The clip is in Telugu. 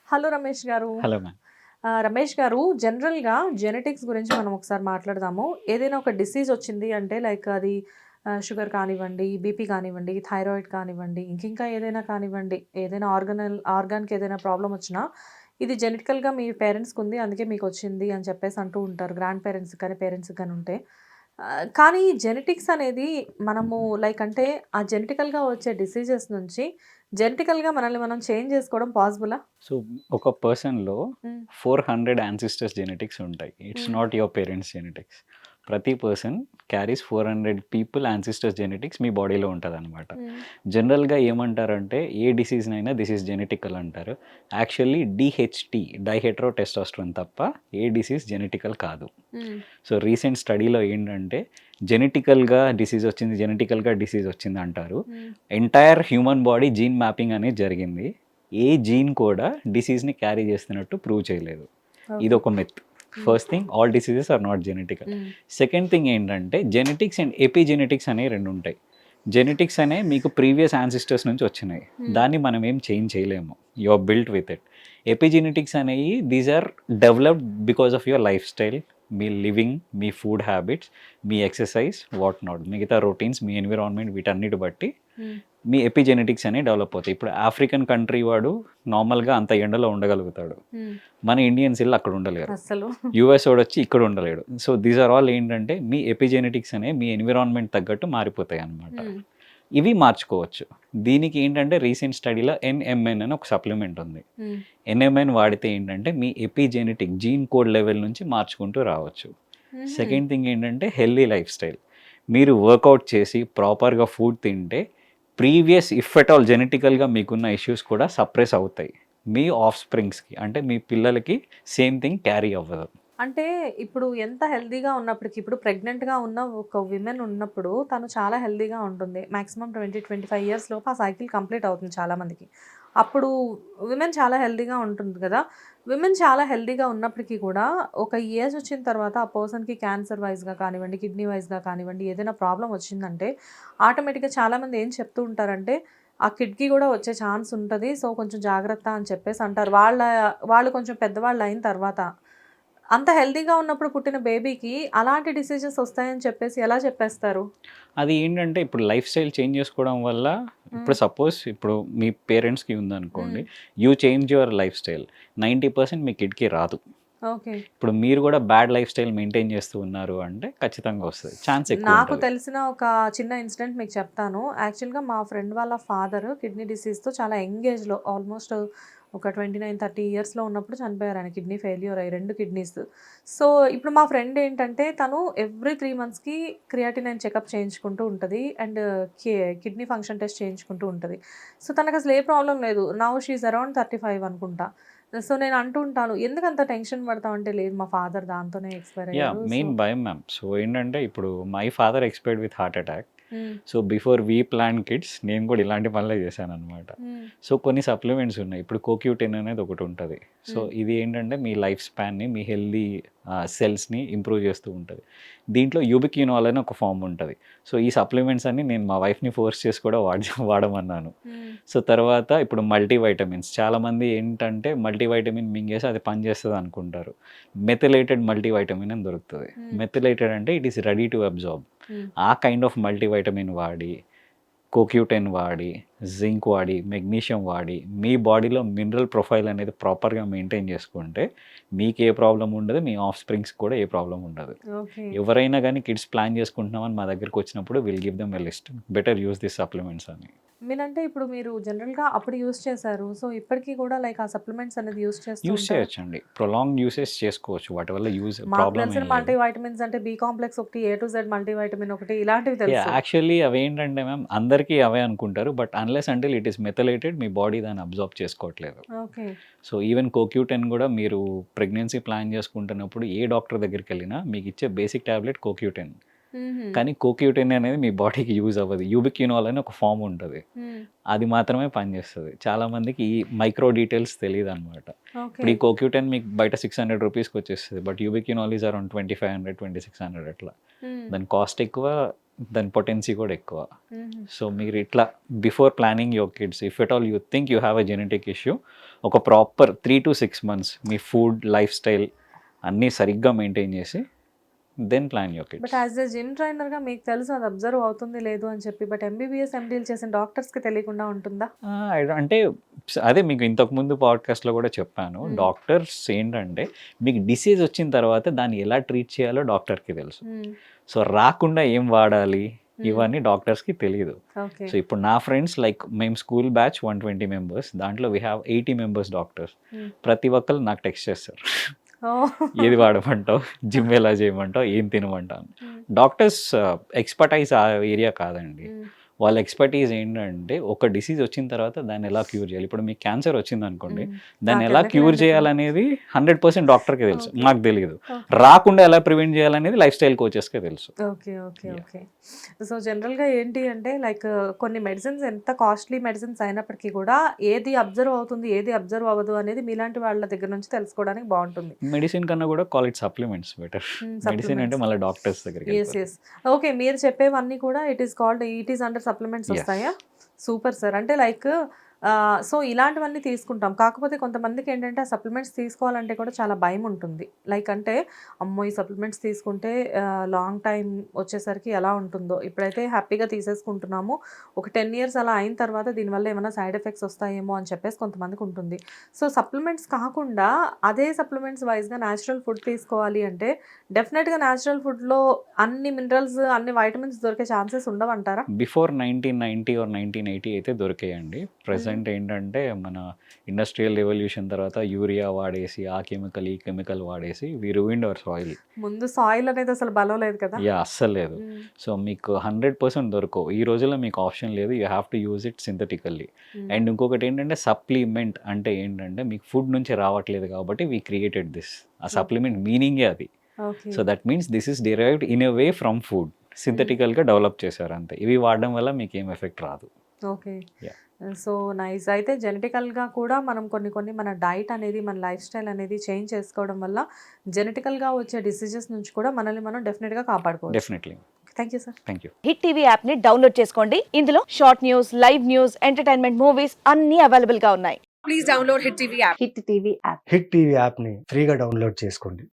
హలో రమేష్ గారు. Hello ma'am. రమేష్ గారు, జనరల్‌గా జెనెటిక్స్ గురించి మనం ఒకసారి మాట్లాడదాము. ఏదైనా ఒక డిసీజ్ వచ్చింది అంటే లైక్ అది షుగర్ కానివ్వండి, బీపీ కానివ్వండి, థైరాయిడ్ కానివ్వండి, ఇంకింకా ఏదైనా కానివ్వండి, ఏదైనా ఆర్గాన్‌కి ఏదైనా ప్రాబ్లమ్ వచ్చినా ఇది జెనెటికల్‌గా మీ పేరెంట్స్‌కుంది అందుకే మీకొచ్చింది అని చెప్పేసి అంటూ ఉంటారు. గ్రాండ్ పేరెంట్స్‌కి కానీ, పేరెంట్స్‌కి గాని ఉంటే. కానీ జెనెటిక్స్ అనేది మనము లైక్ అంటే ఆ జెనెటికల్‌గా వచ్చే డిసీజెస్ నుంచి జెనెటికల్‌గా మనల్ని మనం చేంజ్ చేసుకోవడం పాసిబులా? సో, ఒక పర్సన్‌లో హ్మ్. 400 యాన్సిస్టర్స్ జెనెటిక్స్ ఉంటాయి. It's hmm. Not your parents genetics. ప్రతి person carries 400 people ancestors genetics మీ బాడీలో ఉంటదనమాట. హ్మ్. జనరల్‌గా ఏమంటారంటే ఏ డిసీజ్‌నైనా దిస్ ఈజ్ జెనెటికల్ అంటారు. యాక్చువల్లీ డీహెచ్‌టీ డైహెట్రో టెస్టోస్టెరోన్ తప్ప ఏ డిసీజ్ జెనెటికల్ కాదు. హ్మ్. సో, రీసెంట్ స్టడీలో ఏంటంటే జెనెటికల్‌గా డిసీజ్ వచ్చింది అంటారు. Hmm. Entire human body gene mapping అనేది జరిగింది. ఏ జీన్ కూడా డిసీజ్‌ని క్యారీ చేస్తున్నట్టు ప్రూవ్ చేయలేదు. ఓకే. ఇదొక myth. Hmm. First thing all diseases are not genetical. Hmm. Second thing ఏంటంటే జెనెటిక్స్ అండ్ ఎపిజెనెటిక్స్ అనేవి 2 ఉంటాయి. జెనెటిక్స్ అనేవి మీకు ప్రీవియస్ యాన్సిస్టర్స్ నుంచి వచ్చినాయి. హ్మ్. దాన్ని మనం ఏం చేంజ్ చేయలేము. You are built with it. Epigenetics అనేవి these are developed because of your life style, మీ లివింగ్, మీ ఫుడ్ హ్యాబిట్స్, మీ ఎక్సర్సైజ్, వాట్ నాట్, మిగతా రొటీన్స్, మీ ఎన్విరాన్మెంట్ వీటన్నిటి బట్టి హ్మ్. మీ ఎపిజెనెటిక్స్ అనేవి డెవలప్ అవుతాయి. ఇప్పుడు ఆఫ్రికన్ కంట్రీ వాడు నార్మల్గా అంత ఎండలో ఉండగలుగుతాడు. హ్మ్. మన ఇండియన్స్ వెళ్ళి అక్కడ ఉండలేరు. అస్సలు. యూఎస్ వాడు వచ్చి ఇక్కడ ఉండలేడు. సో దీస్ ఆర్ ఆల్ ఏంటంటే మీ ఎపిజెనెటిక్స్ అనేవి మీ ఎన్విరాన్మెంట్ తగ్గట్టు మారిపోతాయి అన్నమాట. హ్మ్. ఇవి మార్చుకోవచ్చు. దీనికి ఏంటంటే రీసెంట్ స్టడీలో ఎన్ఎంఎన్ అని ఒక సప్లిమెంట్ ఉంది. హ్మ్. ఎన్ఎంఎన్ వాడితే ఏంటంటే మీ ఎపిజెనెటిక్ జీన్ కోడ్ లెవెల్ నుంచి మార్చుకుంటూ రావచ్చు. హుహు. సెకండ్ థింగ్ ఏంటంటే హెల్దీ లైఫ్ స్టైల్. మీరు వర్కౌట్ చేసి ప్రాపర్గా ఫుడ్ తింటే ప్రీవియస్ ఇఫ్ ఎట్ ఆల్ జెనెటికల్గా మీకున్న ఇష్యూస్ కూడా సప్రెస్ అవుతాయి. మీ ఆఫ్ స్ప్రింగ్స్కి అంటే మీ పిల్లలకి సేమ్ థింగ్ క్యారీ అవ్వదు. అంటే ఇప్పుడు ఎంత హెల్తీగా ఉన్నప్పటికి ఇప్పుడు ప్రెగ్నెంట్‌గా ఉన్న ఒక విమెన్ ఉన్నప్పుడు తను చాలా హెల్తీగా ఉంటుంది. మాక్సిమం 25 ఇయర్స్ లోపు ఆ సైకిల్ కంప్లీట్ అవుతుంది చాలామందికి. అప్పుడు విమెన్ చాలా హెల్తీగా ఉంటుంది కదా! విమెన్ చాలా హెల్తీగా ఉన్నప్పటికీ కూడా ఒక ఏజ్ వచ్చిన తర్వాత ఆ పర్సన్‌కి క్యాన్సర్ వైస్‌గా కానివ్వండి, కిడ్నీ వైస్‌గా కానివ్వండి ఏదైనా ప్రాబ్లమ్ వచ్చిందంటే ఆటోమేటిక్‌గా చాలామంది ఏం చెప్తూ ఉంటారంటే ఆ కిడ్‌కి కూడా వచ్చే ఛాన్స్ ఉంటది. సో, కొంచెం జాగ్రత్త అని చెప్పేసి అంటారు. వాళ్ళు కొంచెం పెద్దవాళ్ళు అయిన తర్వాత. అంత హెల్తీగా ఉన్నప్పుడు పుట్టిన బేబీకి అలాంటి డిసీజెస్ వస్తాయని చెప్పేసి ఎలా చెప్పేస్తారు? అది ఏంటంటే ఇప్పుడు లైఫ్ స్టైల్ చేంజ్ చేసుకోవడం వల్ల హ్మ్. ఇప్పుడు సపోజ్ ఇప్పుడు మీ పేరెంట్స్కి హ్మ్. ఉందనుకోండి, you change your life style 90% మీ కిడ్కి రాదు. ఓకే. ఇప్పుడు మీరు కూడా బ్యాడ్ లైఫ్ స్టైల్ మెయింటైన్ చేస్తూ ఉన్నారు అంటే ఖచ్చితంగా వస్తుంది, ఛాన్స్ ఎక్కువ నాకు ఉంటుంది. తెలిసిన ఒక చిన్న ఇన్సిడెంట్ మీకు చెప్తాను. యాక్చువల్‌గా మా ఫ్రెండ్ వాళ్ళ ఫాదర్ కిడ్నీ డిసీజ్‌తో చాలా యంగ్ ఏజ్‌లో ఆల్మోస్ట్ ఒక 29, 30 ఇయర్స్‌లో ఉన్నప్పుడు చనిపోయారు. ఆయన కిడ్నీ ఫెయిల్యూర్ అయ్యి 2 కిడ్నీస్. సో, ఇప్పుడు మా ఫ్రెండ్ ఏంటంటే తను ఎవ్రీ 3 మంత్స్‌కి క్రియాటినైన్ చెకప్ చేయించుకుంటూ ఉంటది. అండ్ కి కిడ్నీ ఫంక్షన్ టెస్ట్ చేయించుకుంటూ ఉంటది. సో, తనకసలు ఏ ప్రాబ్లమ్ లేదు. నౌ షీ ఈస్ అరౌండ్ 35 అనుకుంటా. సో, నేను అంటూ ఉంటాను, "ఎందుకంత టెన్షన్ పడతావు?" అంటే, "లేదు మా ఫాదర్ దాంతోనే ఎక్స్‌పైర్ అయ్యారు." సో మెయిన్ భయం మ్యామ్. సో ఏంటంటే ఇప్పుడు my father expired with heart attack. Hmm. So before we plan kids నేను కూడా ఇలాంటి పనులే చేశాననమాట. హ్మ్. సో కొన్ని సప్లిమెంట్స్ ఉన్నాయి. ఇప్పుడు కోక్యూటెన్ అనేది ఒకటి ఉంటుంది. సో హ్మ్. ఇది ఏంటంటే మీ లైఫ్ స్పాన్ని, మీ హెల్దీ సెల్స్ని ఇంప్రూవ్ చేస్తూ ఉంటుంది. దీంట్లో యూబిక్యూనాల్ అని ఒక ఫామ్ ఉంటుంది. సో ఈ సప్లిమెంట్స్ అన్ని నేను మా వైఫ్ని ఫోర్స్ చేసి కూడా వాడమన్నాను. హ్మ్. సో తర్వాత ఇప్పుడు మల్టీవైటమిన్స్ చాలామంది ఏంటంటే మల్టీవైటమిన్ మింగేసి అది పనిచేస్తుంది అనుకుంటారు. మెథిలేటెడ్ మల్టీవైటమిన్ అని దొరుకుతుంది. హ్మ్. మెథిలేటెడ్ అంటే it is ready to absorb. హ్మ్. ఆ కైండ్ ఆఫ్ మల్టీవైటమిన్ వాడి, కోక్యూటెన్ వాడి, జింక్ వాడి, మెగ్నీషియం వాడి మీ బాడీలో మినరల్ ప్రొఫైల్ అనేది ప్రాపర్గా మెయింటైన్ చేసుకుంటే మీకు ఏ ప్రాబ్లం ఉండదు, మీ ఆఫ్ స్ప్రింగ్స్ కూడా ఏ ప్రాబ్లం ఉండదు. ఓకే. ఎవరైనా కానీ కిడ్స్ ప్లాన్ చేసుకుంటున్నామని మా దగ్గరికి వచ్చినప్పుడు will give them a list, better use this supplements అని. మీరంటే ఇప్పుడు మీరు జనరల్‌గా అప్పుడు యూజ్ చేశారు. సో, ఇప్పటికి కూడా లైక్ ఆ సప్లిమెంట్స్ అనేది యూజ్ చేస్తూ యూస్ ఉంటారా? చేయొచ్చండి, ప్రొలాంగ్ యూసేజ్ చేసుకోవచ్చు, వాటి వల్ల యూజ్ మాకు ప్రాబ్లం తెలిసిన ఏం లేదు. మల్టీ వైటమిన్స్ అంటే బి కాంప్లెక్స్ ఒకటి, A to Z multi vitamin ఒకటి ఇలాంటివి తెలుసు. యాక్చువల్లీ అవేంటంటే మ్యామ్ అందరికీ అవే అనుకుంటారు. But unless until it is methylated మీ బాడీ దాన్ని అబ్జార్బ్ చేసుకోవట్లేదు. ఓకే. సో ఈవెన్ కోక్యూటెన్ కూడా మీరు ప్రెగ్నెన్సీ ప్లాన్ చేసుకుంటున్నప్పుడు ఏ డాక్టర్ దగ్గరికి వెళ్ళినా మీకు ఇచ్చే బేసిక్ టాబ్లెట్ కోక్యూటెన్. హుహు. కానీ కోక్యూటెన్ అనేది మీ బాడీకి యూజ్ అవ్వదు. యూబిక్యూనాల్ అని ఒక ఫామ్ ఉంటుంది. హ్మ్. అది మాత్రమే పనిచేస్తుంది. చాలామందికి ఈ మైక్రో డీటెయిల్స్ తెలియదనమాట. ఓకే. ఇప్పుడు ఈ కోక్యూటెన్ మీకు బయట 600 రూపీస్కి వచ్చేస్తుంది. బట్ యూబిక్యూనాల్ ఈజ్ అరౌండ్ 2500, 2600 అట్లా. హ్మ్. దాని కాస్ట్ ఎక్కువ, దాని పొటెన్సీ కూడా ఎక్కువ. సో మీరు ఇట్లా before planning your kids, if at all you think you have a genetic issue, ఒక ప్రాపర్ 3 to 6 months మీ ఫుడ్ లైఫ్ స్టైల్ అన్నీ సరిగ్గా మెయింటైన్ చేసి then plan your kids. But as a gym ట్రైనర్గా మీకు తెలుసు అది అబ్జర్వ్ అవుతుంది లేదు అని చెప్పి, బట్ ఎంబీబీఎస్ ఎండీలు చేసిన డాక్టర్స్కి తెలియకుండా ఉంటుందా? అంటే అదే మీకు ఇంతకుముందు పాడ్కాస్ట్లో కూడా చెప్పాను, డాక్టర్స్ ఏంటంటే మీకు డిసీజ్ వచ్చిన తర్వాత దాన్ని ఎలా ట్రీట్ చేయాలో డాక్టర్కి తెలుసు. సో రాకుండా ఏం వాడాలి ఇవన్నీ డాక్టర్స్కి తెలియదు. ఓకే. సో ఇప్పుడు నా ఫ్రెండ్స్ లైక్ మేము స్కూల్ బ్యాచ్ 120 members, దాంట్లో వీ హ్యావ్ 80 members డాక్టర్స్. ప్రతి ఒక్కరు నాకు టెక్స్ట్ చేస్తారు, ఏది వాడమంటావు, జిమ్ ఎలా చేయమంటావు, ఏం తినమంటాను. డాక్టర్స్ ఎక్స్పర్టైజ్ ఆ ఏరియా కాదండి. వాళ్ళ ఎక్స్పర్టీజ్ ఏంటంటే ఒక డిసీజ్ వచ్చిన తర్వాత దాన్ని ఎలా క్యూర్ చేయాలి. ఇప్పుడు మీకు క్యాన్సర్ వచ్చింది అనుకోండి, దాన్ని ఎలా క్యూర్ చేయాలనేది 100% డాక్టర్కే తెలుసు, మాకు తెలియదు. రాకుండా ఎలా ప్రివెంట్ చేయాలనేది లైఫ్ స్టైల్ కోచెస్కే తెలుసు. Okay okay okay. సో జనరల్గా ఏంటి అంటే లైక్ కొన్ని మెడిసిన్స్ ఎంత కాస్ట్లీ మెడిసిన్స్ అయినప్పటికీ కూడా ఏది అబ్జర్వ్ అవుతుంది ఏది అబ్జర్వ్ అవ్వదు అనేది మీలాంటి వాళ్ళ దగ్గర నుంచి తెలుసుకోవడానికి బాగుంటుంది. మెడిసిన్ కన్నా కూడా call it supplements better. Medicine అంటే మళ్ళీ డాక్టర్స్ దగ్గరికి. Yes yes. ఓకే, మీరు చెప్పేవన్నీ కూడా ఇట్ ఈస్ అండర్ సప్లిమెంట్స్ వస్తాయా? Super sir. అంటే లైక్ సో ఇలాంటివన్నీ తీసుకుంటాం. కాకపోతే కొంతమందికి ఏంటంటే ఆ సప్లిమెంట్స్ తీసుకోవాలంటే కూడా చాలా భయం ఉంటుంది. లైక్ అంటే అమ్మో ఈ సప్లిమెంట్స్ తీసుకుంటే లాంగ్ టైం వచ్చేసరికి ఎలా ఉంటుందో, ఇప్పుడైతే హ్యాపీగా తీసేసుకుంటున్నాము, ఒక 10 years అలా అయిన తర్వాత దీనివల్ల ఏమైనా సైడ్ ఎఫెక్ట్స్ వస్తాయేమో అని చెప్పేసి కొంతమందికి ఉంటుంది. సో సప్లిమెంట్స్ కాకుండా అదే సప్లిమెంట్స్ వైజ్గా న్యాచురల్ ఫుడ్ తీసుకోవాలి అంటే డెఫినెట్గా న్యాచురల్ ఫుడ్లో అన్ని మినరల్స్ అన్ని వైటమిన్స్ దొరికే ఛాన్సెస్ ఉండవంటారా? బిఫోర్ 1990 or 1980 అయితే దొరికాయండి. ప్రెసెంట్ ఏంటంటే మన ఇండస్ట్రియల్ రెవల్యూషన్ తర్వాత యూరియా వాడేసి ఆ కెమికల్ ఈ కెమికల్ వాడేసి వి రూయిన్డ్ అవర్ సాయిల్. ముందు సాయిల్ అనేది అసలు బలం లేదు కదా. యా, అస్సలు లేదు. సో మీకు 100% దొరకవు ఈ రోజుల్లో, మీకు ఆప్షన్ లేదు, you have to use it synthetically. And ఇంకొకటి ఏంటంటే సప్లిమెంట్ అంటే ఏంటంటే మీకు ఫుడ్ నుంచి రావట్లేదు కాబట్టి వీ క్రియేటెడ్ దిస్. ఆ సప్లిమెంట్ మీనింగే అది. So that means this is derived in a way from food, సింథటికల్గా డెవలప్ చేశారు అంతే. ఇవి వాడడం వల్ల మీకు ఏం ఎఫెక్ట్ రాదు. ఓకే. So nice. అయితే జెనెటికల్గా కూడా మనం కొన్ని మన డైట్ అనేది మన లైఫ్ స్టైల్ అనేది చేంజ్ చేసుకోవడం వల్ల జెనెటికల్గా వచ్చే డిసీజెస్ నుంచి కూడా మనల్ని మనం డెఫినెట్గా కాపాడుకోవచ్చు. Definitely. Thank you sir. Thank you. Hit TV app ని డౌన్లోడ్ చేసుకోండి. ఇందులో short news, live news, entertainment movies అన్ని అవైలబుల్ గా ఉన్నాయి. Please download Hit TV app. Hit TV app. Hit TV యాప్ని ఫ్రీగా డౌన్లోడ్ చేసుకోండి.